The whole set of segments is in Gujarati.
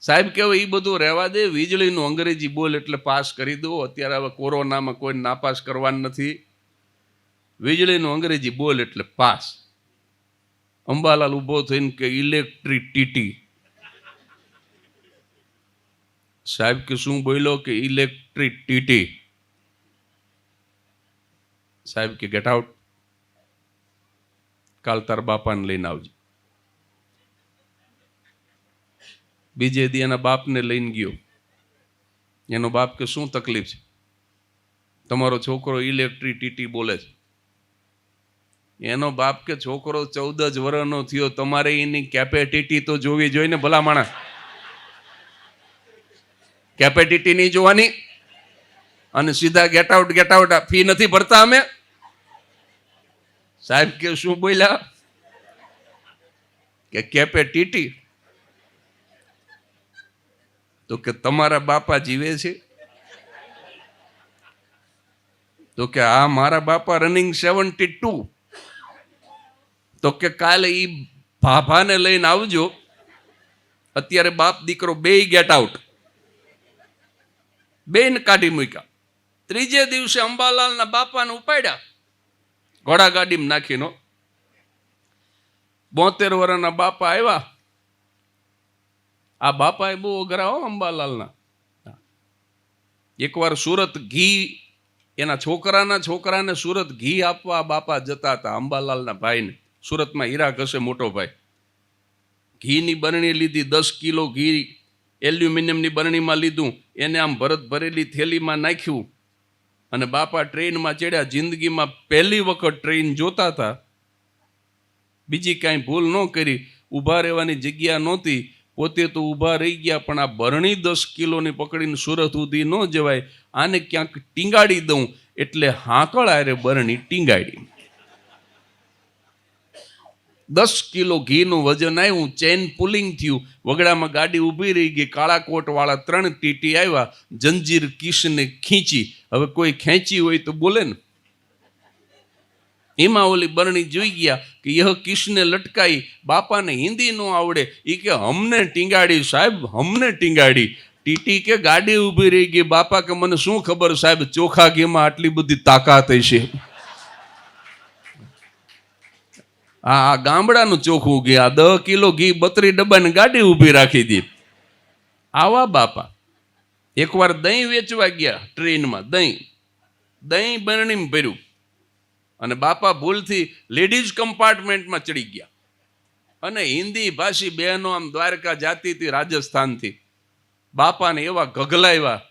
સાહેબ કહેવાય એ બધું રહેવા દે, વીજળીનું અંગ્રેજી બોલ એટલે પાસ કરી દો. અત્યારે હવે કોરોનામાં કોઈ નાપાસ કરવાનું નથી. વીજળીનું અંગ્રેજી બોલ એટલે પાસ. અંબાલાલ ઊભો થઈને કે ઇલેક્ટ્રિસિટી. સાહેબ કે શું બોલ્યો? કે ઇલેક્ટ્રિસિટી. સાહેબ કે ગેટ આઉટ, કાલ તાર બાપાને લઈને આવજો. બીજે દી એના બાપને લઈને ગયો. એનો બાપ કે શું તકલીફ છે? તમારો છોકરો ઇલેક્ટ્રિસિટી બોલે છે. એનો બાપ કે છોકરો 14 જ વર્ષનો થયો, તમારે એની કેપેસિટી તો જોવી જોઈએ ને ભલા માણસ. કેપેસિટી નહીં જોવાની અને સીધા ગેટ આઉટ. ફી નથી ભરતા અમે. સાહેબ કે શું બોલ્યા? કે કેપેસિટી. તો કે તમારા બાપા જીવે છે? તો કે આ મારા બાપા રનિંગ 72. તો કે કાલે ઈ ભાભાને લઈને આવજો. અત્યારે બાપ દીકરો બેય ગેટ આઉટ. બેન કાઢી મૂક્યા. ત્રીજે દિવસે અંબાલાલના બાપાને ઉપાડ્યા, ઘોડાગાડીમાં નાખીનો. 72 વર્ષના બાપા આવ્યા. આ બાપાએ બહુ અઘરા હો અંબાલાલના. એકવાર સુરત ઘી, એના છોકરાને સુરત ઘી આપવા બાપા જતા હતા, અંબાલાલના ભાઈને. સુરતમાં હીરા ઘસે મોટો ભાઈ. ઘીની બરણી લીધી, 10 કિલો ઘી એલ્યુમિનિયમની બરણીમાં લીધું. એને આમ ભરેલી થેલીમાં નાખ્યું અને બાપા ટ્રેનમાં ચડ્યા. જિંદગીમાં પહેલી વખત ટ્રેન જોતા હતા. બીજી કાંઈ ભૂલ ન કરી. ઊભા રહેવાની જગ્યા નહોતી, પોતે તો ઊભા રહી ગયા, પણ આ બરણી 10 કિલોની પકડીને સુરત સુધી ન જવાય, આને ક્યાંક ટીંગાડી દઉં એટલે હાંકળ આરે બરણી ટીંગાડી. 10 કિલો ઘીનું વજન આવ્યું, ચેન પુલિંગ થયું, વગડામાં ગાડી ઊભી રહી ગઈ. કાળા કોટવાળા 3 ટીટી આવ્યા, જંજીર કિશને ખીંચી. હવે કોઈ ખેંચી હોય તો બોલે ને. એમાં ઓલી બરણી જોઈ ગયા કે યહ કિશને લટકાઈ. બાપાને હિન્દી ન આવડે. એ કે હમને ટીંગાડી સાહેબ, હમને ટીંગાડી. ટીટી કે ગાડી ઊભી રહી ગઈ. બાપા કે મને શું ખબર સાહેબ, ચોખા ઘીમાં આટલી બધી તાકાત હશે. આ ગામડાનું ચોખ્ખું ઘી, આ 10 કિલો ઘી 32 ડબ્બાની ગાડી ઊભી રાખી દી. આવા બાપા. એકવાર દહીં વેચવા ગયા ટ્રેનમાં. દહીં બરણીમાં ભર્યું અને બાપા ભૂલથી લેડીઝ કમ્પાર્ટમેન્ટમાં ચડી ગયા. અને હિન્દી ભાષી બહેનો આમ દ્વારકા જાતી હતી, રાજસ્થાનથી. બાપાને એવા ગગલાવ્યા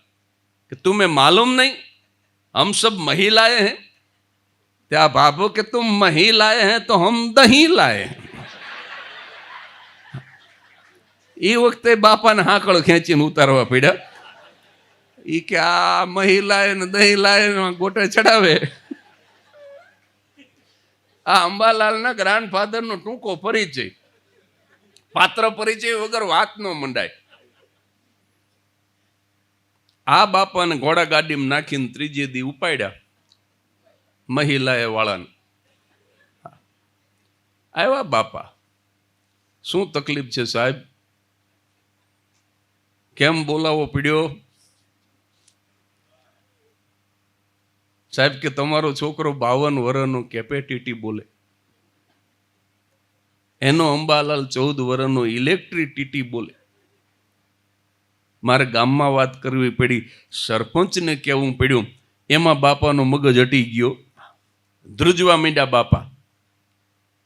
કે તુમે માલુમ નહીં હમ સબ મહિલાએ હૈ. क्या बाबू के तुम मही लाए हैं तो हम दही लाए. એ વખતે બાપાને હાકળ ખેંચીને ઉતારવા પડ્યા. એ કે આ મહી લાય ને દહીં લાય ગોટે ચડાવે. આ અંબાલાલના ગ્રાન્ડફાધરનો ટૂંકો પરિચય. પાત્ર પરિચય વગર વાત ન મંડાય. આ બાપાને ઘોડા ગાડીમાં નાખીને ત્રીજે દી ઉપાડ્યા મહિલાએ વાળાને. આવ્યા બાપા, શું તકલીફ છે સાહેબ? કેમ બોલાવો પડ્યો? સાહેબ કે તમારો છોકરો 52 વર્ષનો કેપેસિટી બોલે. એનો અંબાલાલ 14 વર્ષનો ઇલેક્ટ્રિસિટી બોલે. મારે ગામમાં વાત કરવી પડી, સરપંચને કહેવું પડ્યું. એમાં બાપાનો મગજ હટી ગયો, ધ્રુજવા માંડ્યા બાપા.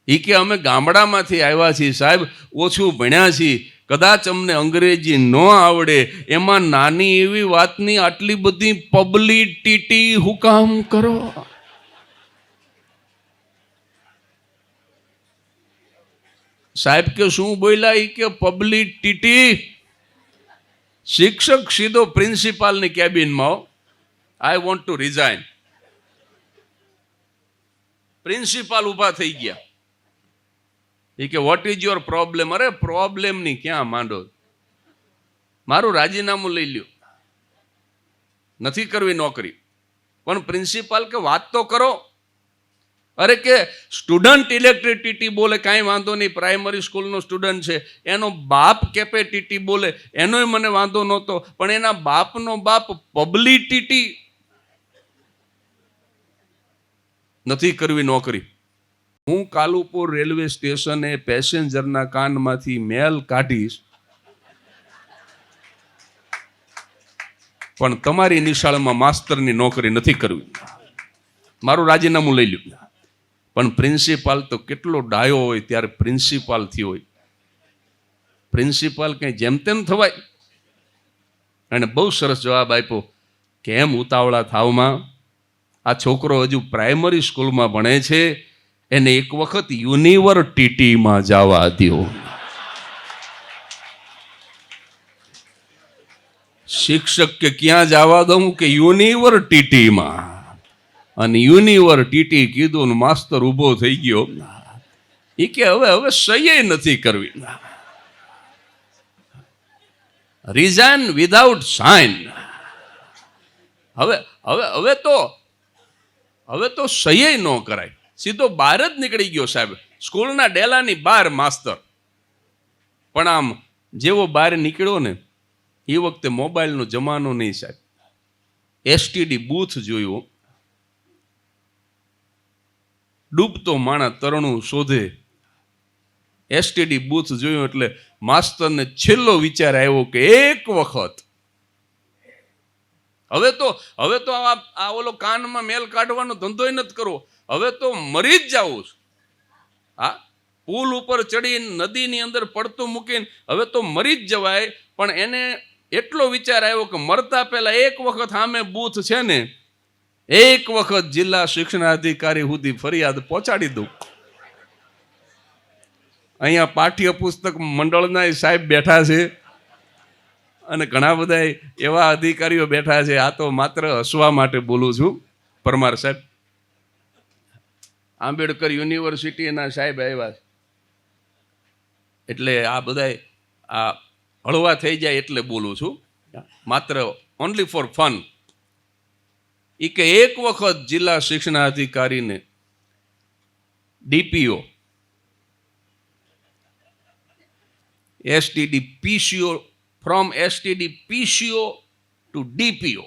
એ કે અમે ગામડામાંથી આવ્યા છીએ સાહેબ, ઓછું ભણ્યા છીએ, કદાચ અમને અંગ્રેજી ન આવડે. એમાં નાની એવી વાતની આટલી બધી પબ્લિસિટી હું કામ કરો? સાહેબ કે શું બોલ્યા? એ કે પબ્લિસિટી. શિક્ષક સીધો પ્રિન્સિપાલની કેબિનમાં, I want to resign. Principal ઊભા થઈ ગયા. એ કે વોટ ઇઝ યોર પ્રોબ્લેમ? અરે પ્રોબ્લેમ ની ક્યાં માંડો, મારું રાજીનામું લઈ લ્યો, નથી કરવી નોકરી. પણ પ્રિન્સિપાલ કે વાત તો કરો. અરે કે સ્ટુડન્ટ ઇલેક્ટ્રિક ટીટી બોલે કાંઈ વાંધો નહીં, પ્રાઇમરી સ્કૂલનો સ્ટુડન્ટ છે, એનો બાપ કેપે ટીટી બોલે એનોય મને વાંધો નહોતો, પણ એના બાપનો બાપ પબ્લિક ટીટી નથી કરવી નોકરી. હું કાલુપુર રેલવે સ્ટેશને પેસેન્જરના કાનમાંથી મેલ કાઢીશ, પણ તમારી નિશાળમાં માસ્તરની નોકરી નથી કરવી. મારું રાજીનામું લઈ લ્યું. પણ પ્રિન્સિપાલ તો કેટલો ડાયો હોય ત્યારે પ્રિન્સિપાલ થયો હોય. પ્રિન્સિપાલ કંઈ જેમ તેમ થવાય. અને બહુ સરસ જવાબ આપ્યો, કેમ ઉતાવળા થાવમાં, આ છોકરો હજુ પ્રાઇમરી સ્કૂલમાં ભણે છે, એને એક વખત યુનિવર્સિટીમાં જવા દો. શિક્ષક કે ક્યાં જવા દઉં કે યુનિવર્સિટીમાં. અને યુનિવર્સિટી કીધું ને માસ્તર ઊભો થઈ ગયો. એ કે હવે સહી નથી કરવી. Resign without sign. હવે તો સહી ન કરાય, સીધો બહાર જ નીકળી ગયો સાહેબ. સ્કૂલના ડેલાની બહાર માસ્તર. પણ આમ જેવો બહાર નીકળ્યો ને એ વખતે મોબાઈલનો જમાનો નહીં સાહેબ. એસટીડી બૂથ જોયું. ડૂબતો માણા તરણું શોધે. એસટીડી બૂથ જોયું એટલે માસ્તરને છેલ્લો વિચાર આવ્યો કે એક વખત હવે તો આ ઓલો કાનમાં મેલ કાઢવાનો ધંધો નથી કરવો, હવે તો મરી જ જવું. હા, પુલ ઉપર ચડી નદીની અંદર પડતું મૂકીને હવે તો મરી જ જવાય. પણ એને એટલો વિચાર આવ્યો કે મરતા પહેલા એક વખત સામે બૂથ છે ને, એક વખત જિલ્લા શિક્ષણાધિકારી સુધી ફરિયાદ પહોંચાડી દઉં. અહીંયા પાઠ્યપુસ્તક મંડળના સાહેબ બેઠા છે અને ઘણા બધા એવા અધિકારીઓ બેઠા છે. આ તો માત્ર હસવા માટે બોલું છું. પરમાર સાહેબ, આંબેડકર યુનિવર્સિટીના સાહેબ આવ્યા છે, એટલે આ બધા આ હળવા થઈ જાય એટલે બોલું છું, માત્ર ઓનલી ફોર ફન. એ કે એક વખત જિલ્લા શિક્ષણાધિકારીને DPO STD PCO, from STD PCO to DPO,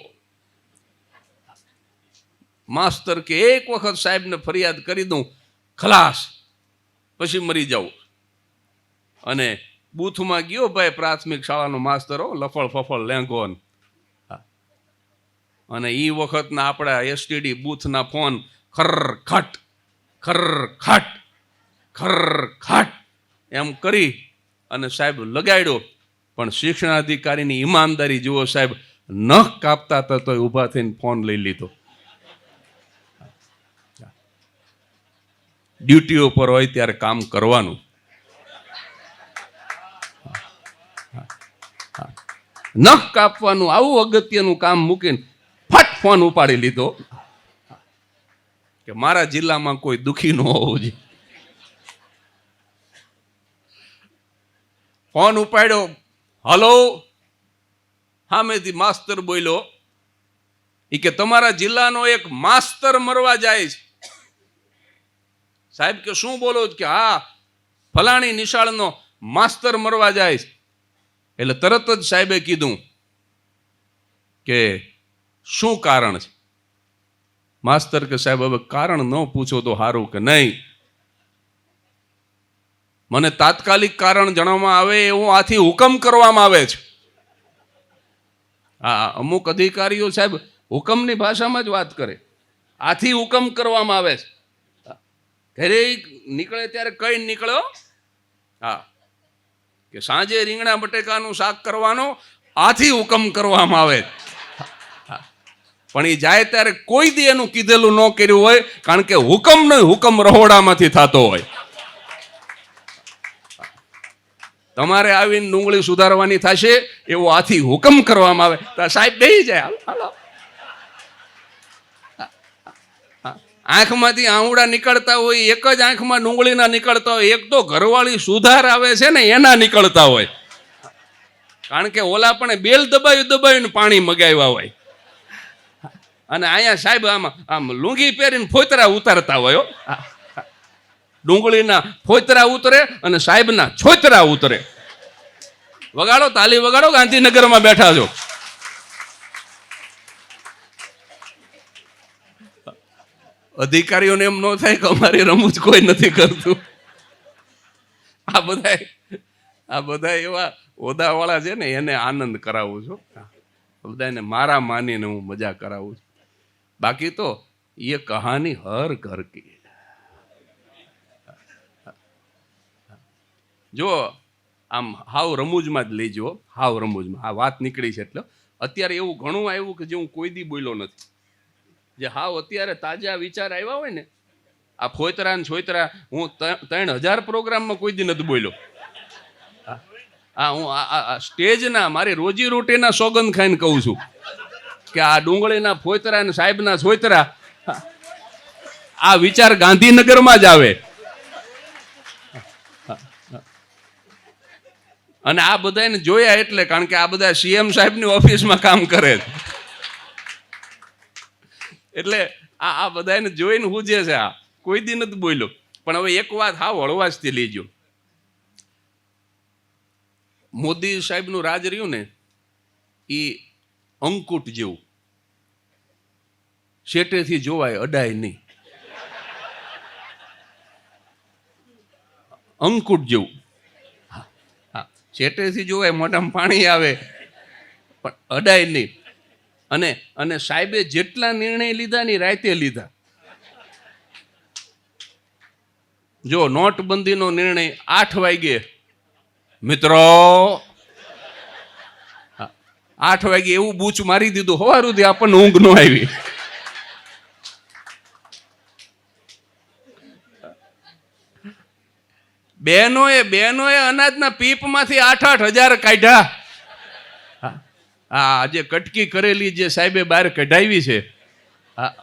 માસ્તર કે એક વખત સાહેબને ફરિયાદ કરી દઉં, ખલાસ, પછી મરી જાઉં. અને બૂથમાં ગયો ભાઈ, પ્રાથમિક શાળાનો માસ્તરો, લફળ ફફળ લેંગોન. અને એ વખતના આપણા એસટીડી બૂથના ફોન ખરખટ ખરખટ ખરખટ એમ કરી અને સાહેબ લગાડ્યો. પણ શિક્ષણાધિકારીની ઈમાનદારી જુઓ સાહેબ, નખ કાપતા હતા તો ઊભા થઈને ફોન લઈ લીધો. ડ્યુટીઓ પર હોય ત્યારે કામ કરવાનું. નખ કાપવાનું આવું અગત્યનું કામ મૂકીને ફટ ફોન ઉપાડી લીધો કે મારા જિલ્લામાં કોઈ દુખી ન હોવું જોઈએ. ફોન ઉપાડ્યો, હલો, સામેથી માસ્તર બોલ્યો, એ કે તમારા જિલ્લાનો એક માસ્તર મરવા જાય છે. સાહેબ કે શું બોલો કે હા, ફલાણી નિશાળનો માસ્તર મરવા જાય છે. એટલે તરત જ સાહેબે કીધું કે શું કારણ છે? માસ્તર કે સાહેબ હવે કારણ ન પૂછો તો સારું કે નહીં, મને તાત્કાલિક કારણ જણાવવામાં આવે એવું આથી હુકમ કરવામાં આવે છે. હા, અમુક અધિકારીઓ સાહેબ હુકમની ભાષામાં જ વાત કરે. આથી હુકમ કરવામાં આવે છે. ઘરે નીકળે ત્યારે કઈ નીકળ્યો, હા, કે સાંજે રીંગણા બટેકાનું શાક કરવાનો આથી હુકમ કરવામાં આવે. પણ એ જાય ત્યારે કોઈ દી એનું કીધેલું ન કર્યું હોય, કારણ કે હુકમ નહીં, હુકમ રહોડામાંથી થતો હોય. તમારે આવીને ડુંગળી સુધારવાની થશે એવો આથી હુકમ કરવામાં આવે તો સાહેબ બેસી જાય. હાલો, આંખમાંથી આંવડા નીકળતા હોય, એક જ આંખમાં ડુંગળીના નીકળતા હોય, એક તો ઘરવાળી સુધાર આવે છે ને એના નીકળતા હોય. કારણ કે ઓલા પણ બેલ દબાયું દબાયું પાણી મગાવ્યા હોય. અને અહીંયા સાહેબ આમ લુંગી પહેરીને ફોતરા ઉતારતા હોય. ડુંગળીના ફોતરા ઉતરે અને સાહેબના છોતરા ઉતરે. વગાડો, તાલી વગાડો, ગાંધીનગરમાં બેઠા છો. અધિકારીઓને એમ ન થાય કે અમારી રમૂજ કોઈ નથી કરતું. આ બધા એવા ઓદાવાળા છે ને, એને આનંદ કરાવું છું. બધાને મારા માનીને હું મજા કરાવું છું. બાકી તો એ કહાની હર ઘર કી. જો આમ હાવ રમૂજમાં જ લેજો, હાવ રમૂજમાં આ વાત નીકળી છે એટલે. અત્યારે એવું ઘણું આવ્યું કે જે હું કોઈ દી બોલ્યો નથી. જે હાવ અત્યારે તાજા વિચાર આવ્યા હોય ને, આ ફોતરા ને છોતરા, હું 3000 પ્રોગ્રામમાં કોઈ દી નથી બોલ્યો. હું આ સ્ટેજના મારી રોજી રોટીના સોગંદ ખાઈને કહું છું કે આ ડુંગળીના ફોતરા ને સાહેબના છોતરા, આ વિચાર ગાંધીનગરમાં જ આવે. અને આ બધાને જોયા એટલે, કારણ કે આ બધા સીએમ સાહેબની ઓફિસમાં કામ કરે છે એટલે આ બધાને જોઈને હુજે છે. આ કોઈ દી નથી બોલ્યો. પણ હવે એક વાત હાવ હળવાશથી લેજો. મોદી સાહેબનું રાજ રહ્યું ને, એ અંકુટ જેવું, શેટેથી જોવાય, અડાય નહીં. અંકુટ જેવું. હા, શેટેથી જોવાય, મોઢામાં પાણી આવે, પણ અડાય નહીં. અને સાહેબે જેટલા નિર્ણય લીધા ને રાતે લીધા. જો નોટબંધીનો નિર્ણય 8 વાગે, મિત્રો 8 વાગે એવું બૂચ મારી દીધું, સવાર સુધી આપણને ઊંઘ ન આવી. બહેનોએ અનાજના પીપમાંથી 8,000 કાઢ્યા. આ જે કટકી કરેલી જે સાહેબે બહાર કઢાવી છે,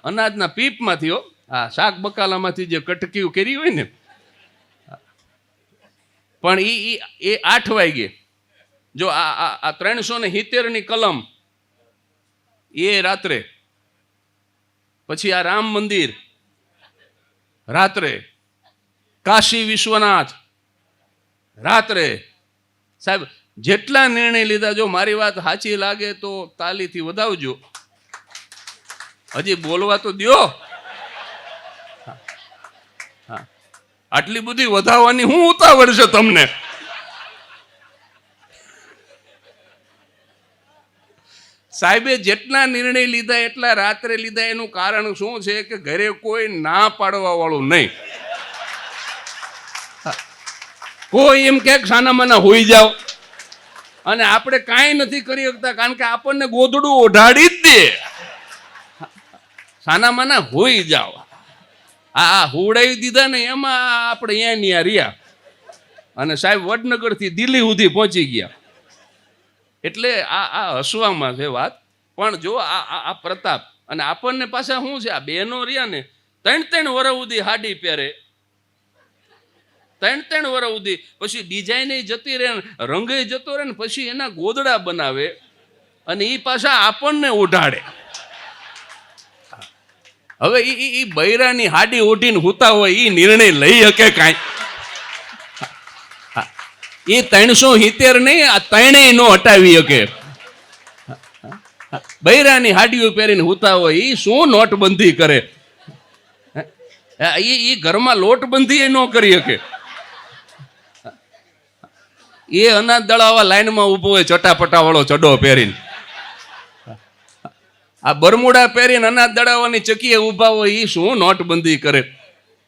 અનાજના પીપમાંથી, આ શાક બકાલામાંથી જે કટકી કરી હોય ને, પણ એ 8 વાગે. જો આ 370ની કલમ એ રાત્રે, પછી આ રામ મંદિર રાત્રે, કાશી વિશ્વનાથ રાત્રે. સાહેબ જેટલા નિર્ણય લીધા, જો મારી વાત સાચી લાગે તો તાલીથી વધાવજો. હજી બોલવા તો દ્યો. આટલી બધી વધાવવાની હું ઉતાવળ છે તમને? સાહેબે જેટલા નિર્ણય લીધા એટલા રાત્રે લીધા. એનું કારણ શું છે કે ઘરે કોઈ ના પાડવા વાળું નહીં. કોઈ એમ કે સાનામાના હોઈ જાવ, અને આપણે કાંઈ નથી કરી શકતા, કારણ કે આપણને ગોદડું ઓઢાડી જ દે. સાનામાના હોઈ જાવ. આ હોડાવી દીધા ને એમાં આપણે અહીંયા રહ્યા. અને સાહેબ વડનગરથી દિલ્હી સુધી પહોંચી ગયા. એટલે આ હસવામાં છે વાત. પણ જો આ પ્રતાપ, અને આપણને પાછા શું છે, આ બહેનો રહ્યા ને 3 વર્ષ સુધી હાડી પહેરે, 3 વર્ષ સુધી, પછી ડિઝાઇન જતી રહે, રંગે જતો રહે ને, પછી એના ગોદડા બનાવે અને એ પાછા આપણને ઓઢાડે. હવે એ બૈરાની હાડી ઓઢીને હુતા હોય, એ નિર્ણય લઈ શકે કાંઈ? એ 370 નહીં, આ 3 નો હટાવી શકે. બૈરાની હાડીઓ પહેરીને હુતા હોય, એ શું નોટબંધી કરે? એ ઘરમાં લોટબંધી એ ન કરી શકે. એ અનાજ દળાવા લાઈનમાં ઉભો હોય, ચટાપટા વાળો ચડો પહેરીને. આ બરમુડા પહેરીને અનાજ દળાવવાની ચકીએ ઉભા હોય, એ શું નોટબંધી કરે?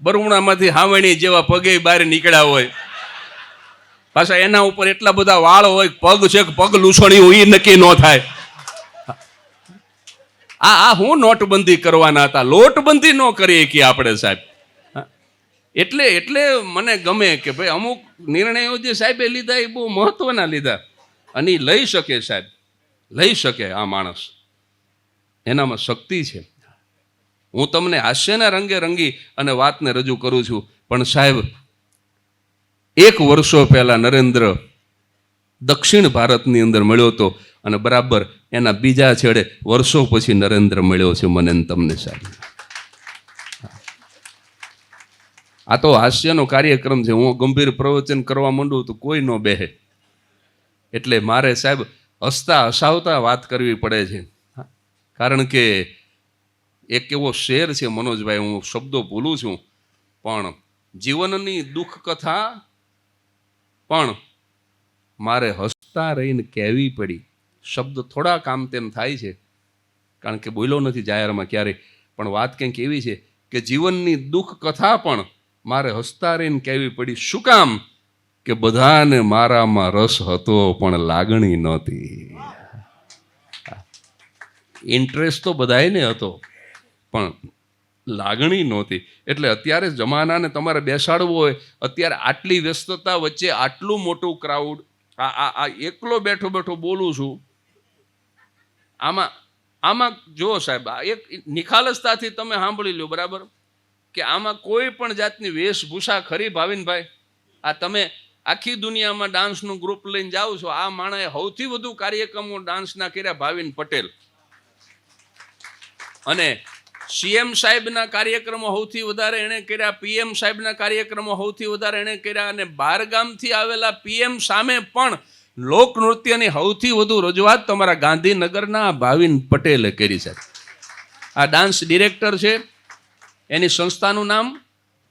બરમુડામાંથી હાવણી જેવા પગે બહાર નીકળ્યા હોય, પાછા એના ઉપર એટલા બધા વાળ હોય, પગ છે કે પગ લૂછણી હોય, એ નક્કી ન થાય. આ હું નોટબંધી કરવાના હતા, લોટબંધી ન કરીએ કે આપણે સાહેબ. એટલે મને ગમે કે ભાઈ અમુક નિર્ણયો જે સાહેબે લીધા એ બહુ મહત્વના લીધા, અને એ લઈ શકે સાહેબ, લઈ શકે. આ માણસ, એનામાં શક્તિ છે. હું તમને હાસ્યના રંગે રંગી અને વાતને રજૂ કરું છું. પણ સાહેબ, 1 વર્ષો પહેલા નરેન્દ્ર દક્ષિણ ભારતની અંદર મળ્યો હતો, અને બરાબર એના બીજા છેડે વર્ષો પછી નરેન્દ્ર મળ્યો છે મને ને તમને સાહેબ. આ તો હાસ્યનો કાર્યક્રમ છે. હું ગંભીર પ્રવચન કરવા માંડું તો કોઈ ન બેહે, એટલે મારે સાહેબ હસતા હસાવતા વાત કરવી પડે છે. કારણ કે એક એવો શેર છે મનોજભાઈ, હું શબ્દો ભૂલું છું, પણ જીવનની દુઃખ કથા પણ મારે હસતા રહીને કહેવી પડી. શબ્દ થોડા કામ તેમ થાય છે, કારણ કે બોલ્યો નથી જાહેરમાં ક્યારેય, પણ વાત કંઈક એવી છે કે જીવનની દુઃખ કથા પણ મારે હસતા રહીને કહેવી પડી. શું કામ? કે બધાને મારામાં રસ હતો પણ લાગણી નહોતી. ઇન્ટરેસ્ટ તો બધાને હતો પણ લાગણી નહોતી. એટલે અત્યારે જમાનાને તમારે બેસાડવો હોય, અત્યારે આટલી વ્યસ્તતા વચ્ચે આટલું મોટું ક્રાઉડ, આ એકલો બેઠો બેઠો બોલું છું, આમાં જો સાહેબ એક નિખાલસતાથી તમે સાંભળી લો બરાબર, કે આમાં કોઈ પણ જાતની વેશભૂષા ખરી ભાવિનભાઈ? આ તમે આખી દુનિયામાં ડાન્સનું ગ્રુપ લઈને જાઓ છો, આ માણસે સૌથી વધુ કાર્યક્રમો ડાન્સના કર્યા ભાવિન પટેલ, અને સીએમ સાહેબના કાર્યક્રમો સૌથી વધારે એણે કર્યા, પીએમ સાહેબના કાર્યક્રમો સૌથી વધારે એણે કર્યા, અને બહારગામથી આવેલા પીએમ સામે પણ લોકનૃત્યની સૌથી વધુ રજૂઆત તમારા ગાંધીનગરના ભાવિન પટેલે કરી છે. આ ડાન્સ ડિરેક્ટર છે, એની સંસ્થાનું નામ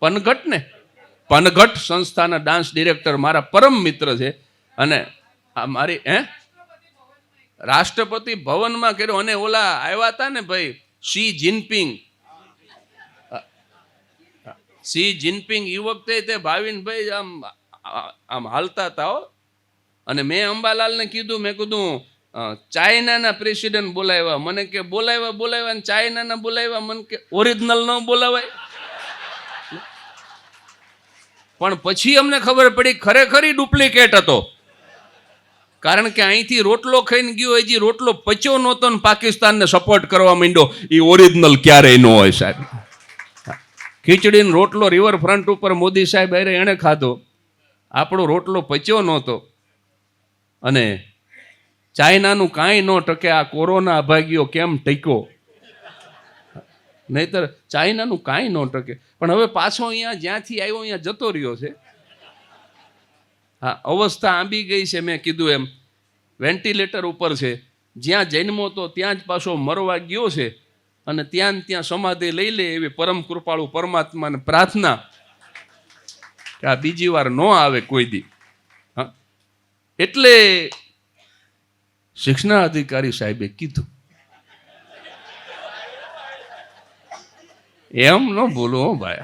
પનઘટ ને, પનઘટ સંસ્થાના ડાન્સ ડિરેક્ટર મારા પરમ મિત્ર છે. અને આ મારી રાષ્ટ્રપતિ ભવનમાં કર્યો. અને ઓલા આવ્યા હતા ને ભાઈ શી જિનપિંગ એ વખતે તે ભાવિનભાઈ આમ હાલતા હતા. અને મેં અંબાલાલને કીધું, મેં કીધું ચાઇનાના પ્રેસિડેન્ટ બોલાવ્યા. મને કે બોલાવ્યા ને ચાઇનાના બોલાવ્યા, મને કે ઓરિજિનલ ન બોલાવાય. પણ પછી અમને ખબર પડી ખરેખર ડુપ્લિકેટ હતો, કારણ કે અહીંથી રોટલો ખાઈને ગયો, હજી રોટલો પચ્યો નહોતો ને પાકિસ્તાનને સપોર્ટ કરવા માંડ્યો. એ ઓરિજિનલ ક્યારેય ન હોય સાહેબ. ખીચડીનો રોટલો રિવરફ્રન્ટ ઉપર મોદી સાહેબ અરે એણે ખાધો, આપણો રોટલો પચ્યો નહોતો. અને ચાઇનાનું કાંઈ ન ટકે, આ કોરોના અભાગ્યો કેમ ટક્યો? નહીતર ચાઇનાનું કાંઈ ન ટકે. પણ હવે પાછો અહીંયા જ્યાંથી આવ્યો અહીંયા જતો રહ્યો છે. હા, અવસ્થા આંબી ગઈ છે. મેં કીધું એમ વેન્ટિલેટર ઉપર છે. જ્યાં જન્મો તો ત્યાં જ પાછો મરવા ગયો છે, અને ત્યાં સમાધિ લઈ લે એવી પરમ કૃપાળુ પરમાત્માને પ્રાર્થના કે આ બીજી વાર ન આવે કોઈ દી. હા, એટલે શિક્ષણાધિકારી સાહેબે કીધું, એમ ન બોલો ભાઈ.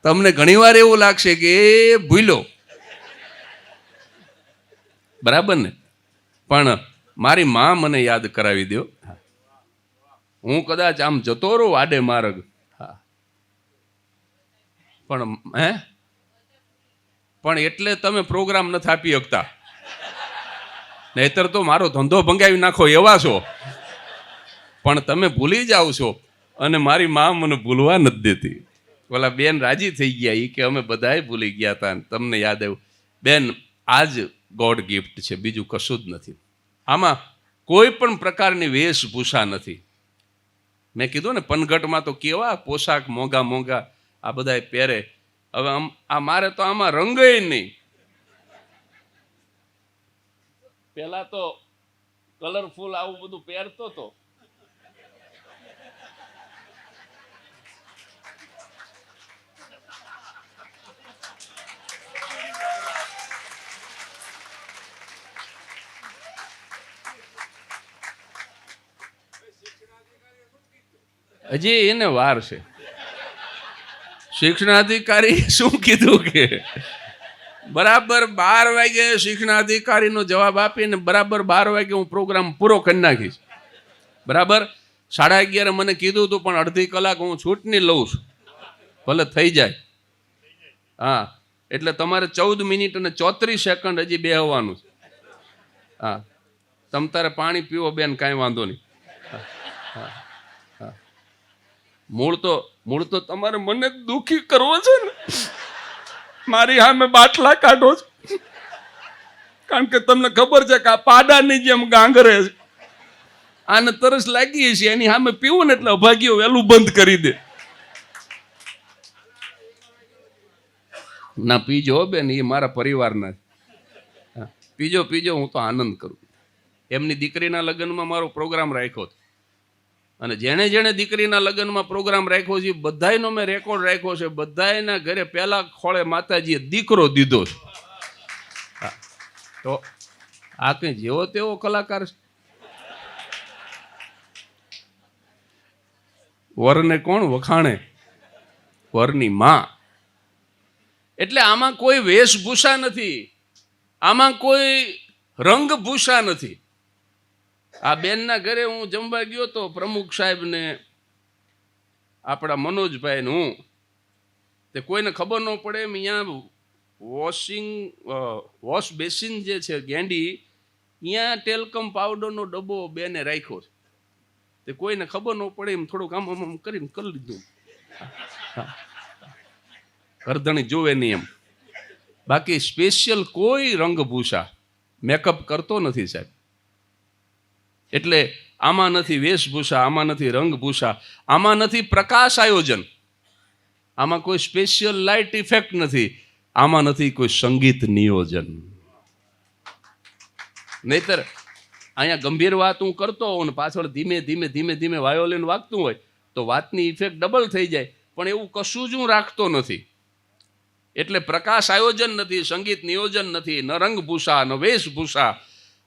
તમને ઘણીવાર એવું લાગશે કે એ ભૂલો, બરાબર ને? પણ મારી માં મને યાદ કરાવી દો. હું કદાચ આમ જતો રહું આડે માર્ગ, પણ એટલે તમે પ્રોગ્રામ નથી આપી શકતા, નહીતર તો મારો ધંધો ભંગાવી નાખો એવા છો. પણ તમે ભૂલી જાઓ છો, અને મારી માં મને ભૂલવા નથી દેતી. ઓલા બેન રાજી થઈ ગયા, એ કે અમે બધાએ ભૂલી ગયા હતા, તમને યાદ આવ્યું. બેન, આજ ગોડ ગિફ્ટ છે, બીજું કશું જ નથી. આમાં કોઈ પણ પ્રકારની વેશભૂષા નથી. મેં કીધું ને પનઘટમાં તો કેવા પોશાક મોંઘા મોંઘા આ બધા પહેરે. હવે આ મારે તો આમાં રંગે નહીં. પેલા તો કલરફુલ આવું બધું પહેરતો હતો, હજી એને વાર છે. શિક્ષણાધિકારી શું કીધું કે બરાબર 12 વાગે શિક્ષણાધિકારીનો જવાબ આપીને બરાબર 12 વાગે હું પ્રોગ્રામ પૂરો કરી નાખીશ. બરાબર 11:30 મને કીધું હતું, પણ અડધી કલાક હું છૂટની લઉં છું, ભલે થઈ જાય. હા, એટલે તમારે 14 મિનિટ અને 34 સેકન્ડ હજી બેહવાનું છે. હા, તમ તારે પાણી પીવો બેન, કાંઈ વાંધો નહીં. મૂળ તો તમારે મને દુઃખી કરવો છે ને, મારી સામે બાટલા કાઢો છો, કારણ કે તમને ખબર છે કે આ પાડાની જેમ ગાંગરે છે, આને તરસ લાગી છે, એની સામે પીવું ને એટલે અભાગીઓ વહેલું બંધ કરી દે. ના પીજો બેન, એ મારા પરિવારના પીજો પીજો, હું તો આનંદ કરું. એમની દીકરીના લગ્નમાં મારો પ્રોગ્રામ રાખ્યો હતો, અને જેણે જેણે દીકરીના લગ્નમાં પ્રોગ્રામ રાખ્યો છે બધાયનો મેં રેકોર્ડ રાખ્યો છે. બધાયના ઘરે પહેલા ખોળે માતાજીએ દીકરો દીધો છે. તો આ કઈ જેવો તેવો કલાકાર છે? વરને કોણ વખાણે? વરની માં. એટલે આમાં કોઈ વેશભૂષા નથી, આમાં કોઈ રંગભૂષા નથી. આ બેનના ઘરે હું જમવા ગયો તો, પ્રમુખ સાહેબ ને આપણા મનોજભાઈ ને હું, તે કોઈને ખબર ન પડે એમ અહીંયા વોશ બેસિન જે છે ગેંડી, અહીંયા ટેલકમ પાવડરનો ડબ્બો બેને રાખ્યો છે. તે કોઈને ખબર ન પડે એમ થોડુંક આમ કરીને કરી લીધું, કરધણી જોવે નહીં એમ. બાકી સ્પેશિયલ કોઈ રંગભૂષા મેકઅપ કરતો નથી સાહેબ. એટલે આમાં નથી વેશભૂષા, આમાં નથી રંગભૂષા, આમાં નથી પ્રકાશ આયોજન, આમાં કોઈ સ્પેશિયલ લાઇટ ઇફેક્ટ નથી, આમાં નથી કોઈ સંગીત નિયોજન. નહીતર અહીંયા ગંભીર વાત હું કરતો હોઉં ને પાછળ ધીમે ધીમે ધીમે ધીમે વાયોલિન વાગતું હોય તો વાતની ઇફેક્ટ ડબલ થઈ જાય, પણ એવું કશું જ હું રાખતો નથી. એટલે પ્રકાશ આયોજન નથી, સંગીત નિયોજન નથી, ન રંગભૂષા ન વેશભૂષા,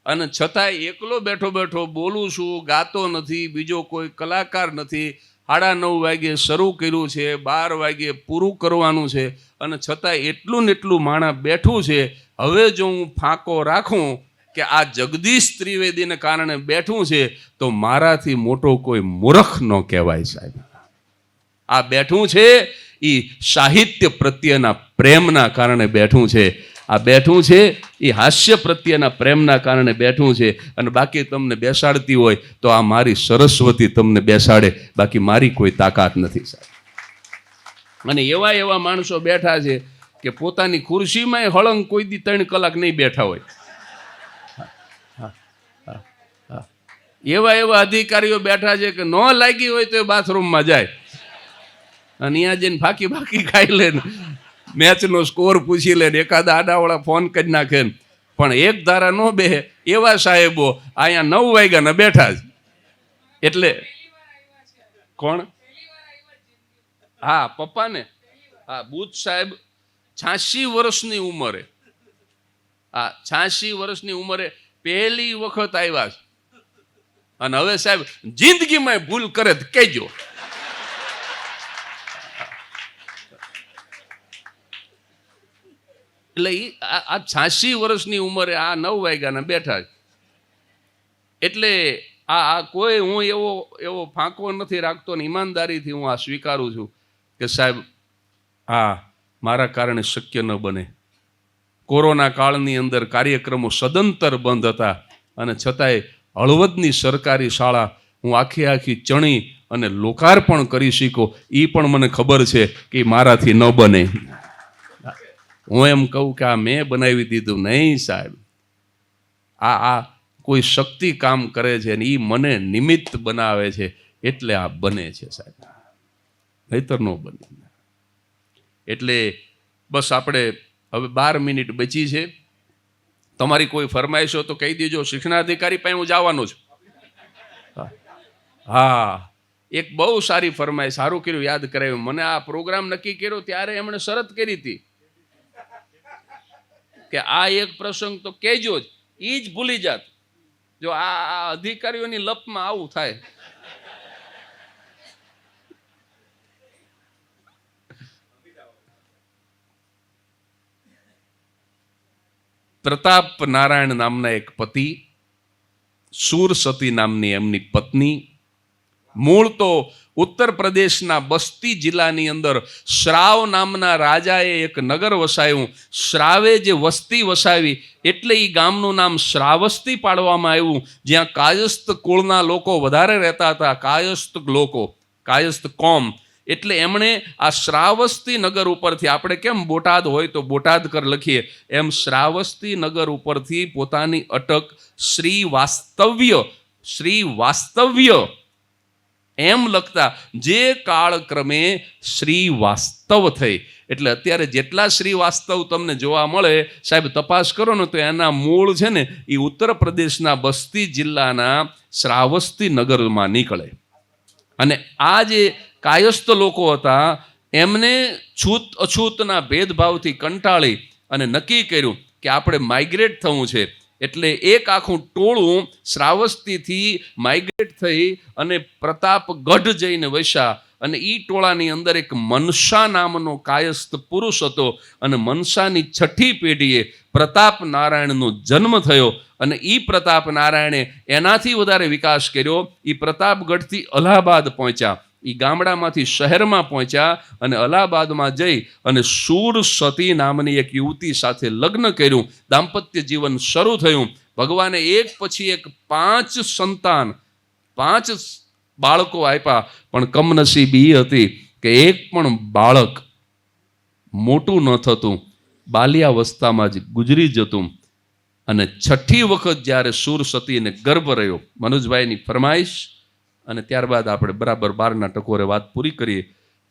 અને છતાંય એકલો બેઠો બેઠો બોલું છું, ગાતો નથી, બીજો કોઈ કલાકાર નથી. 9:30 વાગે શરૂ કર્યું છે, 12 વાગે પૂરું કરવાનું છે, અને છતાંય એટલું ને એટલું માણા બેઠું છે. હવે જો હું ફાંકો રાખું કે આ જગદીશ ત્રિવેદીને કારણે બેઠું છે, તો મારાથી મોટો કોઈ મૂર્ખ ન કહેવાય સાહેબ. આ બેઠું છે એ સાહિત્ય પ્રત્યેના પ્રેમના કારણે બેઠું છે. આ બેઠું છે એ હાસ્ય પ્રત્યેના પ્રેમના કારણે બેઠું છે. અને બાકી તમને બેસાડતી હોય તો આ મારી સરસ્વતી તમને બેસાડે, બાકી મારી કોઈ તાકાત નથી સાહેબ. અને એવા એવા માણસો બેઠા છે કે પોતાની ખુરશીમાં હળંગ કોઈ દી 3 કલાક નહીં બેઠા હોય. એવા એવા અધિકારીઓ બેઠા છે કે ન લાગી હોય તો એ બાથરૂમમાં જાય અને અહીંયા જઈને ફાકી ફાકી ખાઈ લે, મેચનો સ્કોર પૂછી લે, એકાદા આડાવાળા ફોન કરી નાખે, પણ એક ધારા ન બેહે એવા સાહેબો અહીંયા 9 વાગ્યાના બેઠા છે. એટલે કોણ? હા, પપ્પાને. હા, બુચ સાહેબ 86 વર્ષની ઉંમરે, હા 86 વર્ષની ઉંમરે પહેલી વખત આવ્યા છે. અને હવે સાહેબ જિંદગીમાં ભૂલ કરે તો કહેજો. એટલે આ 86 વર્ષની ઉંમરે આ 9 વાગ્યાના બેઠા છે. એટલે આ કોઈ હું એવો ફાંકો નથી રાખતો ને ઈમાનદારીથી હું આ સ્વીકારું છું કે સાહેબ આ મારા કારણે શક્ય ન બને. કોરોના કાળની અંદર કાર્યક્રમો સદંતર બંધ હતા, અને છતાંય હળવદની સરકારી શાળા હું આખી ચણી અને લોકાર્પણ કરી શીખો, એ પણ મને ખબર છે કે મારાથી ન બને. હું એમ કહું કે આ મેં બનાવી દીધું નહીં સાહેબ, આ કોઈ શક્તિ કામ કરે છે ને એ મને નિમિત્ત બનાવે છે, એટલે આ બને છે સાહેબ, નહીતર ન બને. એટલે બસ આપણે હવે 12 મિનિટ બચી છે. તમારી કોઈ ફરમાઈશો તો કહી દેજો. શિક્ષણાધિકારી પાસે હું જવાનો છું. હા, એક બહુ સારી ફરમાઈશ, સારું કર્યું યાદ કરાવ્યું. મને આ પ્રોગ્રામ નક્કી કર્યો ત્યારે એમણે શરત કરી હતી કે આ એક પ્રસંગ તો કહેજો જ, એ જ ભૂલી જાત જો આ અધિકારીઓની લપમાં આવું થાય. પ્રતાપ નારાયણ નામના એક પતિ, સુરસતી નામની એમની પત્ની, મૂળ તો ઉત્તર પ્રદેશના બસ્તી જિલ્લાની અંદર શ્રાવ નામના રાજાએ એક નગર વસાવ્યું. શ્રાવે જે વસ્તી વસાવી એટલે એ ગામનું નામ શ્રાવસ્તી પાડવામાં આવ્યું, જ્યાં કાયસ્થ કુળના લોકો વધારે રહેતા હતા. કાયસ્થ લોકો, કાયસ્થ કોમ, એટલે એમણે આ શ્રાવસ્તી નગર ઉપરથી, આપણે કેમ બોટાદ હોય તો બોટાદકર લખીએ, એમ શ્રાવસ્તી નગર ઉપરથી પોતાની અટક શ્રી વાસ્તવ્ય એમ લખતા જે કાળક્રમે શ્રી વાસ્તવ થઈ. એટલે અત્યારે જેટલા શ્રી વાસ્તવ તમને જોવા મળે, સાહેબ તપાસ કરો ને તો એના મૂળ છે ને એ ઉત્તર પ્રદેશના બસ્તી જિલ્લાના શ્રાવસ્તી નગરમાં નીકળે. અને આ જે કાયસ્થ લોકો હતા એમને છૂત અછૂતના ભેદભાવથી કંટાળી અને નક્કી કર્યું કે આપણે માઇગ્રેટ થવું છે. એટલે એક આખું ટોળું શ્રાવસ્તીથી માઇગ્રેટ થઈ અને પ્રતાપગઢ જઈને વસ્યા. અને એ ટોળાની અંદર એક મનસા નામનો કાયસ્થ પુરુષ હતો. અને મનસાની 6ઠી પેઢીએ પ્રતાપ નારાયણનો જન્મ થયો. અને એ પ્રતાપ નારાયણે એનાથી વધારે વિકાસ કર્યો. એ પ્રતાપગઢથી અલ્હાબાદ પહોંચ્યા. એ ગામડામાંથી શહેરમાં પહોંચ્યા અને અલ્હાબાદમાં જઈ અને શૂર સતી નામની એક યુવતી સાથે લગ્ન કર્યું. દાંપત્ય જીવન શરૂ થયું. ભગવાને એક પછી એક 5 સંતાન, 5 બાળકો આપ્યા. પણ કમનસીબી એ હતી કે એક પણ બાળક મોટું ન થતું, બાલ્યાવસ્થામાં જ ગુજરી જતું. અને 6ઠી વખત જ્યારે શૂર સતીને ગર્ભ રહ્યો, મનોજભાઈની ફરમાઈશ, અને ત્યારબાદ આપણે બરાબર 12ના ટકોરે વાત પૂરી કરીએ.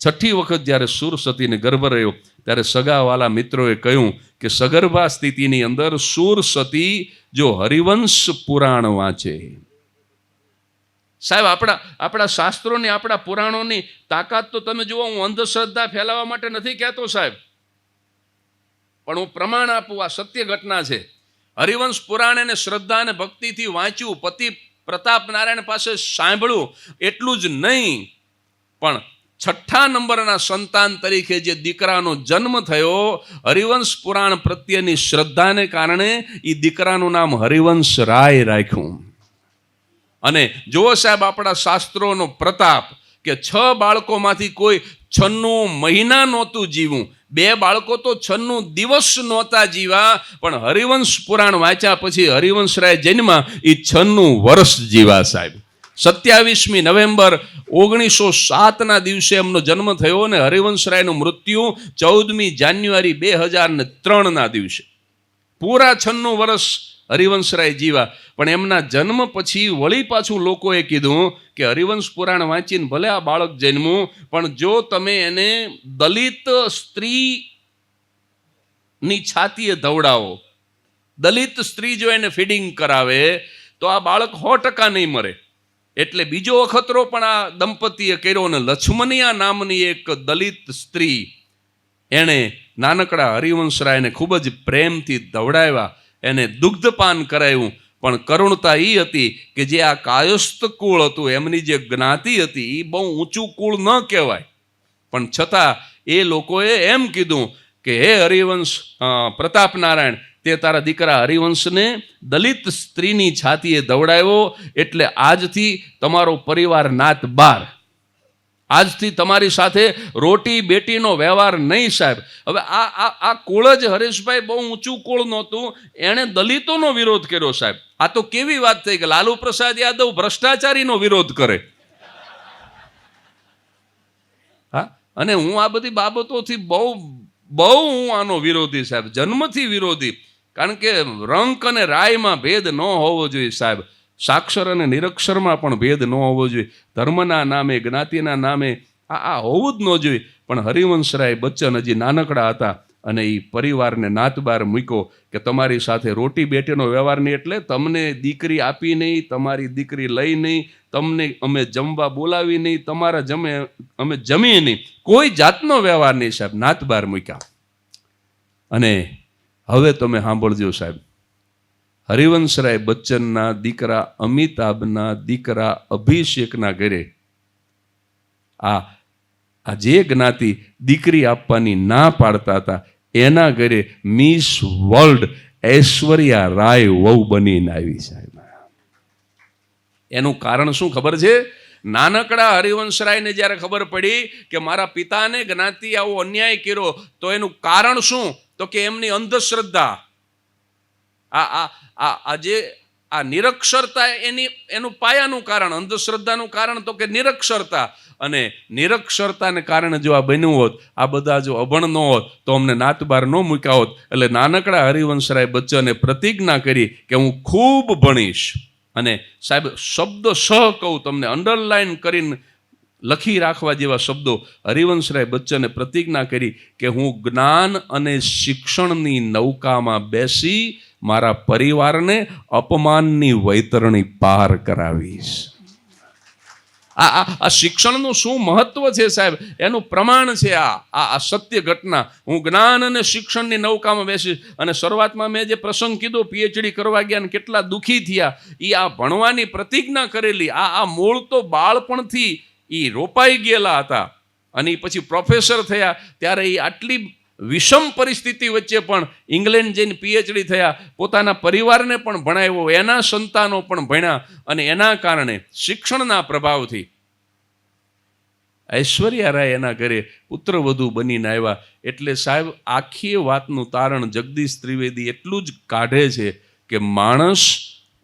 6ઠી વખત જ્યારે શૂર સતીને ગર્ભ રહ્યો ત્યારે સગાવાલા મિત્રોએ કહ્યું કે સગર્ભા સ્થિતિની અંદર શૂર સતી જો હરિવંશ પુરાણ વાંચે. સાહેબ આપણા શાસ્ત્રોની, આપણા પુરાણોની તાકાત તો તમે જુઓ. હું અંધશ્રદ્ધા ફેલાવવા માટે નથી કહેતો સાહેબ, પણ હું પ્રમાણ આપું. આ સત્ય ઘટના છે. હરિવંશ પુરાણ એને શ્રદ્ધા અને ભક્તિથી વાંચ્યું, પતિ પ્રતાપ નારાયણ પાસે સાંભળ્યું. એટલું જ નહીં, પણ 6ઠ્ઠા નંબરના સંતાન તરીકે જે દીકરાનો જન્મ થયો, હરિવંશ પુરાણ પ્રત્યેની શ્રદ્ધાને કારણે એ દીકરાનું નામ હરિવંશ રાય રાખ્યું. અને જુઓ સાહેબ આપણા શાસ્ત્રોનો પ્રતાપ કે 6 બાળકોમાંથી કોઈ 96 મહિના નહોતું જીવું, 2 બાળકો તો 96 દિવસ નહોતા જીવા, પણ હરિવંશ પુરાણ વાંચ્યા પછી હરિવંશરાય જન્મા એ 96 વર્ષ જીવા સાહેબ. 27મી નવેમ્બર 1907ના દિવસે એમનો જન્મ થયો અને હરિવંશરાયનું મૃત્યુ 14મી જાન્યુઆરી 2003ના દિવસે. પૂરા 96 વર્ષ હરિવંશરાય જીવા. પણ એમના જન્મ પછી વળી પાછું લોકોએ કીધું કે હરિવંશ પુરાણ વાંચીને ભલે આ બાળક જન્મ્યું, પણ જો તમે એને દલિત સ્ત્રીની છાતીએ ધવડાવો, દલિત સ્ત્રી જો એને ફીડિંગ કરાવે તો આ બાળક 100% નહીં મરે. એટલે બીજો અખતરો પણ આ દંપતીએ કર્યો. અને લક્ષ્મણિયા નામની એક દલિત સ્ત્રી, એણે નાનકડા હરિવંશરાયને ખૂબ જ પ્રેમથી ધવડાવ્યા, એને દુગ્ધપાન કરાવ્યું. પણ કરુણતા એ હતી કે જે આ કાયસ્થ કુળ હતું, એમની જે જ્ઞાતિ હતી, એ બહુ ઊંચું કુળ ન કહેવાય. પણ છતાં એ લોકોએ એમ કીધું કે હે હરિવંશ પ્રતાપ નારાયણ, તે તારા દીકરા હરિવંશને દલિત સ્ત્રીની છાતીએ દવડાવ્યો, એટલે આજથી તમારો પરિવાર નાત બાર. આજથી તમારી સાથે રોટી બેટીનો વ્યવહાર નહીં સાહેબ. હવે આ કુળ જ હરેશભાઈ બહુ ઊંચું કુળ નહોતું, એણે દલિતોનો વિરોધ કર્યો સાહેબ. આ તો કેવી વાત થઈ કે લાલુ પ્રસાદ યાદવ ભ્રષ્ટાચારીનો વિરોધ કરે. હા, અને હું આ બધી બાબતોથી બહુ હું આનો વિરોધી સાહેબ, જન્મથી વિરોધી. કારણ કે રંક અને રાયમાં ભેદ ન હોવો જોઈએ સાહેબ. સાક્ષર અને નિરક્ષરમાં પણ ભેદ ન હોવો જોઈએ. ધર્મના નામે, જ્ઞાતિના નામે આ હોવું જ ન જોઈએ. પણ હરિવંશરાય બચ્ચન હજી નાનકડા હતા અને એ પરિવારને નાતબાર મૂક્યો કે તમારી સાથે રોટી બેટીનો વ્યવહાર નહીં, એટલે તમને દીકરી આપી નહીં, તમારી દીકરી લઈ નહીં, તમને અમે જમવા બોલાવી નહીં, તમારા અમે જમીએ નહીં, કોઈ જાતનો વ્યવહાર નહીં સાહેબ. નાતબાર મૂક્યા. અને હવે તમે સાંભળજો સાહેબ, હરિવંશરાય બચ્ચનના દીકરા અમિતાભના દીકરા અભિષેકના ઘરે આ જે જ્ઞાતિ દીકરી આપવાની ના પાડતા હતા, એના ઘરે મિસ વર્લ્ડ ઐશ્વર્યા રાય વહુ બનીને આવી સાહેબ. એનું કારણ શું ખબર છે? નાનકડા હરિવંશરાયને જ્યારે ખબર પડી કે મારા પિતાને જ્ઞાતિ આવો અન્યાય કર્યો, તો એનું કારણ શું? તો કે એમની અંધશ્રદ્ધા. આ નિરક્ષરતા એનું પાયાનું કારણ, અંધશ્રદ્ધાનું કારણ તો કે નિરક્ષરતા. અને નિરક્ષરતાને કારણે જો આ બન્યું હોત, આ બધા જો અભણ ન હોત, તો અમને નાત બાર ન મૂક્યા હોત. એટલે નાનકડા હરિવંશરાય બચ્ચને પ્રતિજ્ઞા કરી કે હું ખૂબ ભણીશ. અને સાહેબ, શબ્દ કહું તમને, અંડરલાઈન કરીને લખી રાખવા જેવા શબ્દો. હરિવંશરાય બચ્ચને પ્રતિજ્ઞા કરી કે હું જ્ઞાન અને શિક્ષણની નૌકામાં બેસી મારા પરિવારને અપમાનની વૈતરણી પાર કરાવીશ. આ શિક્ષણનું શું મહત્વ છે સાહેબ, એનું પ્રમાણ છે આ સત્ય ઘટના. હું જ્ઞાન અને શિક્ષણની નૌકામાં બેસીશ. અને શરૂઆતમાં મેં જે પ્રસંગ કીધો, પીએચડી કરવા ગયા ને કેટલા દુઃખી થયા, એ આ ભણવાની પ્રતિજ્ઞા કરેલી. આ મૂળ તો બાળપણથી એ રોપાઈ ગયેલા હતા. અને પછી પ્રોફેસર થયા ત્યારે એ આટલી વિષમ પરિસ્થિતિ વચ્ચે પણ ઇંગ્લેન્ડ જઈને પીએચડી થયા, પોતાના પરિવારને પણ ભણાવ્યો, એના સંતાનો પણ ભણ્યા. અને એના કારણે શિક્ષણના પ્રભાવથી ઐશ્વર્યા રાય એના ઘરે પુત્રવધુ બનીને આવ્યા. એટલે સાહેબ, આખી વાતનું તારણ જગદીશ ત્રિવેદી એટલું જ કાઢે છે કે માણસ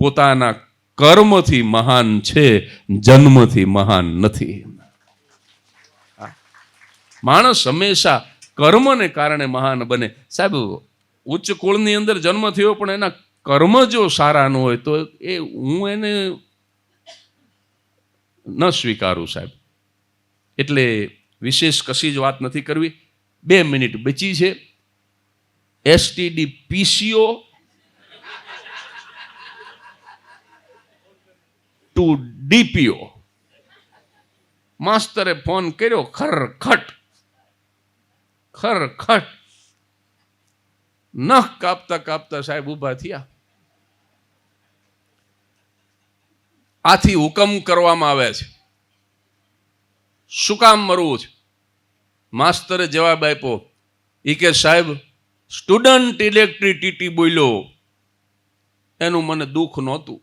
પોતાના કર્મથી મહાન છે, જન્મથી મહાન નથી. માણસ હંમેશા કર્મને કારણે મહાન બને. સાહેબ, ઉચ્ચ કુળની અંદર જન્મ થયો પણ એના કર્મ જો સારા ન હોય તો હું એને ન સ્વીકારું સાહેબ. એટલે વિશેષ કશી જ વાત નથી કરવી. 2 મિનિટ બચી છે. STD PCO to DPO. માસ્તરે ફોન કર્યો, ખરખટ નખ કાપતા કાપતા સાહેબ ઊભા થયા. આથી હુકમ કરવામાં આવે છે, શું કામ મરવું છે? માસ્તરે જવાબ આપ્યો, એ કે સાહેબ, સ્ટુડન્ટ ઇલેક્ટ્રિસિટી બોલ્યો, એનું મને દુઃખ નહોતું.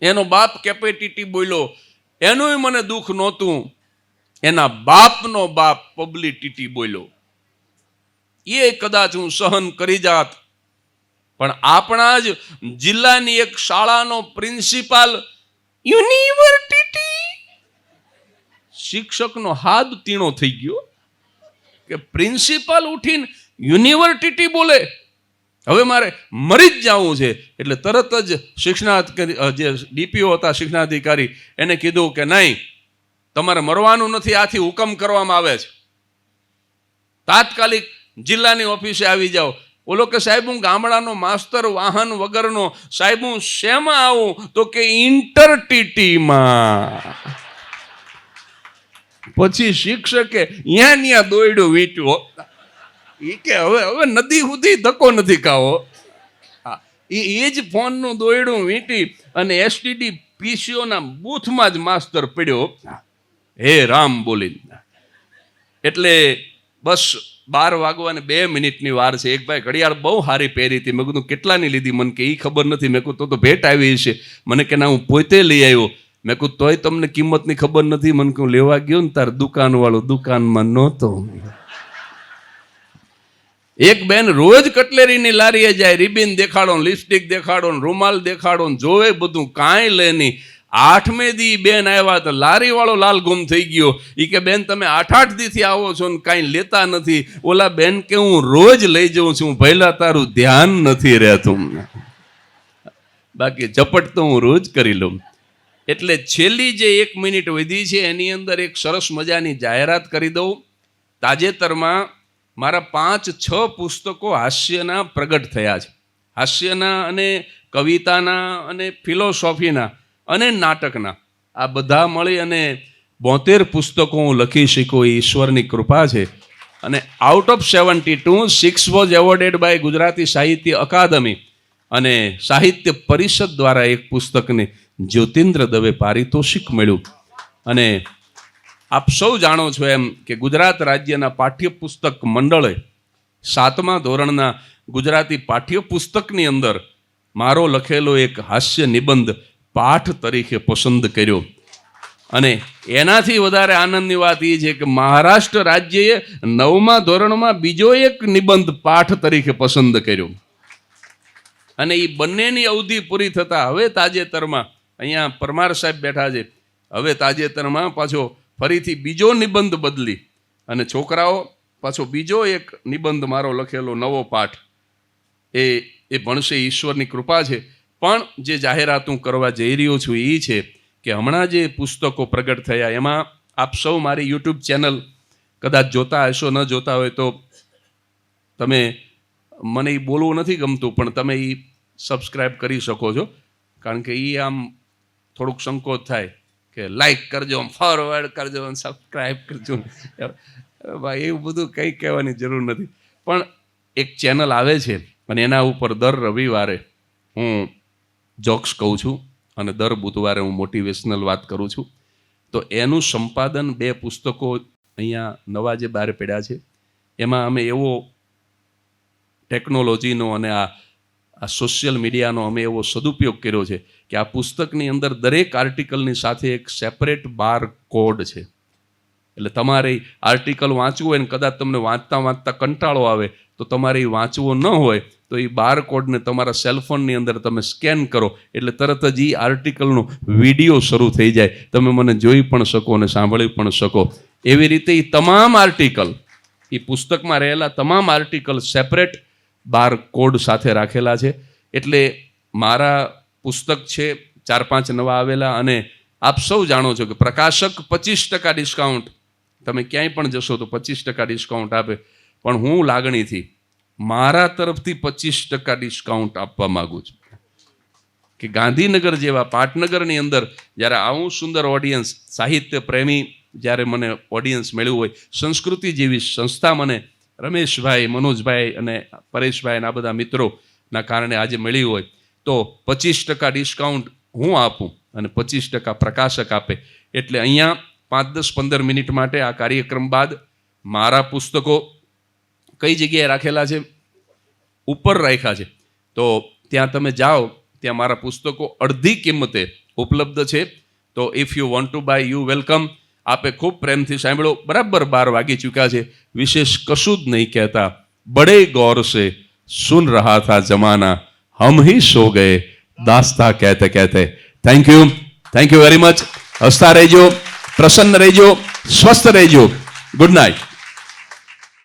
એનો બાપ કેપેસિટી બોલ્યો, એનું મને દુઃખ નહોતું. એના બાપનો બાપ પબ્લિસિટી બોલ્યો, એ કદાચ હું સહન કરી જાત. પણ આપણા જ જિલ્લાની એક શાળાનો પ્રિન્સિપાલ યુનિવર્સિટી, શિક્ષકનો હાથ તીણો થઈ ગયો કે પ્રિન્સિપાલ ઉઠીને યુનિવર્સિટી બોલે, હવે મારે મરી જ જવું છે. એટલે તરત જ શિક્ષણાધિકારી, જે ડીપીઓ હતા શિક્ષણાધિકારી, એને કીધું કે નહીં, તમારે મરવાનું નથી, આથી હુકમ કરવામાં આવે છે, તાત્કાલિક જિલ્લાની ઓફિસે આવી જાઓ. ઓલો કે સાહેબ, હું ગામડાનો માસ્તર, વાહન વગરનો. સાહેબ, હું શેમાં આવું? તો કે ઇન્ટરટીટીમાં. પછી શિક્ષકે ત્યાં દોયડું વીંટ્યો. એ કે હવે નદી સુધી ધક્કો નથી ખાવો. એ જ ફોનનું દોયડું વીંટી અને એસટીડી પીસીઓના બૂથમાં જ માસ્તર પડ્યો. હે રામ બોલી. એટલે બસ 12 વાગવાને 2 મિનિટની વાર છે. એક ભાઈ ઘડિયાળ બહુ સારી પહેરી હતી. મેં કીધું કેટલાની લીધી? મને કે એ ખબર નથી. મેં કીધું તો ભેટ આવી છે. મને કે ના, હું પોતે લઈ આવ્યો. મેં કીધું તોય તમને કિંમતની ખબર નથી? મને કહું લેવા ગયો ને તાર દુકાનવાળો દુકાનમાં નહોતો. એક બેન રોજ કટલેરીની લારીએ જાય, રિબિન દેખાડો, લિપસ્ટિક દેખાડો, રૂમાલ દેખાડો, જોવે બધું, કાંઈ લે નહીં. 8મે દી બેન આવ્યા તો લારી વાળો લાલ ગુમ થઈ ગયો. એ કે બેન, તમે 8 દીથી આવો છો ને કાંઈ લેતા નથી. ઓલા બેન કે હું રોજ લઈ જાઉં છું, પહેલા તારું ધ્યાન નથી રહેતું, બાકી ઝપટ તો હું રોજ કરી લઉં. એટલે છેલ્લી જે 1 મિનિટ વધી છે એની અંદર એક સરસ મજાની જાહેરાત કરી દઉં. તાજેતરમાં મારા 5-6 પુસ્તકો હાસ્યના પ્રગટ થયા છે. હાસ્યના અને કવિતાના અને ફિલોસોફીના અને નાટકના, આ બધા મળી અને 72 પુસ્તકો હું લખી શક્યો. એ ઈશ્વરની કૃપા છે. અને out of 72, 6 was awarded by Gujarati Sahitya Akademi અને સાહિત્ય પરિષદ દ્વારા એક પુસ્તકને જ્યોતિન્દ્ર દવે પારિતોષિક મળ્યું. અને આપ સૌ જાણો છો એમ કે ગુજરાત રાજ્યના પાઠ્યપુસ્તક મંડળે 7મા ધોરણના ગુજરાતી પાઠ્યપુસ્તકની અંદર મારો લખેલો એક હાસ્ય નિબંધ પાઠ તરીકે પસંદ કર્યો. અને એનાથી વધારે આનંદની વાત એ છે કે મહારાષ્ટ્ર રાજ્યએ 9મા ધોરણમાં બીજો એક નિબંધ પાઠ તરીકે પસંદ કર્યો. અને એ બંનેની અવધિ પૂરી થતાં હવે તાજેતરમાં અહીંયા પરમાર સાહેબ બેઠા છે, હવે તાજેતરમાં પાછો ફરીથી બીજો નિબંધ બદલી અને છોકરાઓ પાછો બીજો એક નિબંધ મારો લખેલો નવો પાઠ એ ભણશે, ઈશ્વરની કૃપા છે. પણ જે જાહેરાત હું કરવા જઈ રહ્યો છું એ છે કે હમણાં જે પુસ્તકો પ્રગટ થયા એમાં આપ સૌ મારી યુટ્યુબ ચેનલ કદાચ જોતા હશો, ન જોતા હોય તો તમે, મને એ બોલવું નથી ગમતું પણ તમે એ સબસ્ક્રાઈબ કરી શકો છો, કારણ કે એ આમ થોડુંક સંકોચ થાય કે લાઈક કરજો, ફોરવર્ડ કરજો, સબસ્ક્રાઈબ કરજો. ભાઈ એવું બધું કંઈ કહેવાની જરૂર નથી. પણ એક ચેનલ આવે છે અને એના ઉપર દર રવિવારે હું જોક્સ કહું છું અને દર બુધવારે હું મોટિવેશનલ વાત કરું છું. તો એનું સંપાદન 2 પુસ્તકો અહીંયા નવા જે બહાર પડ્યા છે એમાં અમે એવો ટેકનોલોજીનો અને આ સોશિયલ મીડિયાનો અમે એવો સદુપયોગ કર્યો છે કે આ પુસ્તકની અંદર દરેક આર્ટિકલની સાથે એક સેપરેટ બાર કોડ છે. એટલે તમારે આર્ટિકલ વાંચવું હોય ને કદાચ તમને વાંચતા વાંચતા કંટાળો આવે તો તમારે એ વાંચવો ન હોય તો એ બાર કોડને તમારા સેલફોનની અંદર તમે સ્કેન કરો એટલે તરત જ એ આર્ટિકલનો વિડીયો શરૂ થઈ જાય, તમે મને જોઈ પણ શકો અને સાંભળી પણ શકો. એવી રીતે એ તમામ આર્ટિકલ, એ પુસ્તકમાં રહેલા તમામ આર્ટિકલ સેપરેટ બાર કોડ સાથે રાખેલા છે. એટલે મારા પુસ્તક છે 4-5 નવા આવેલા અને આપ સૌ જાણો છો કે પ્રકાશક 25% ડિસ્કાઉન્ટ, તમે ક્યાંય પણ જશો તો 25% ડિસ્કાઉન્ટ આપે, પણ હું લાગણીથી મારા તરફથી 25% ડિસ્કાઉન્ટ આપવા માગું છું કે ગાંધીનગર જેવા પાટનગરની અંદર જ્યારે આવું સુંદર ઓડિયન્સ, સાહિત્ય પ્રેમી જ્યારે મને ઓડિયન્સ મળ્યું હોય, સંસ્કૃતિ જેવી સંસ્થા મને રમેશભાઈ, મનોજભાઈ અને પરેશભાઈ આ બધા મિત્રોના કારણે આજે મળી હોય તો 25% ડિસ્કાઉન્ટ હું આપું અને 25% પ્રકાશક આપે. એટલે અહીંયા 5-10-15 મિનિટ માટે આ કાર્યક્રમ બાદ મારા પુસ્તકો કઈ જગ્યાએ રાખેલા છે, ઉપર રાખ્યા છે, તો ત્યાં તમે જાઓ, ત્યાં મારા પુસ્તકો અડધી કિંમતે ઉપલબ્ધ છે. તો if you want to buy, you welcome. આપે ખૂબ પ્રેમથી સાંભળો. બરાબર 12 વાગી ચૂક્યા છે, વિશેષ કશું જ નહીં કહેતા. બડે ગૌર સે સુન રહા થા જમાના, હમ હી સો ગયે દાસ્તા કહેતે કહેતે. Thank you very much. હસતા રહેજો, પ્રસન્ન રહેજો, સ્વસ્થ રહેજો. Good night.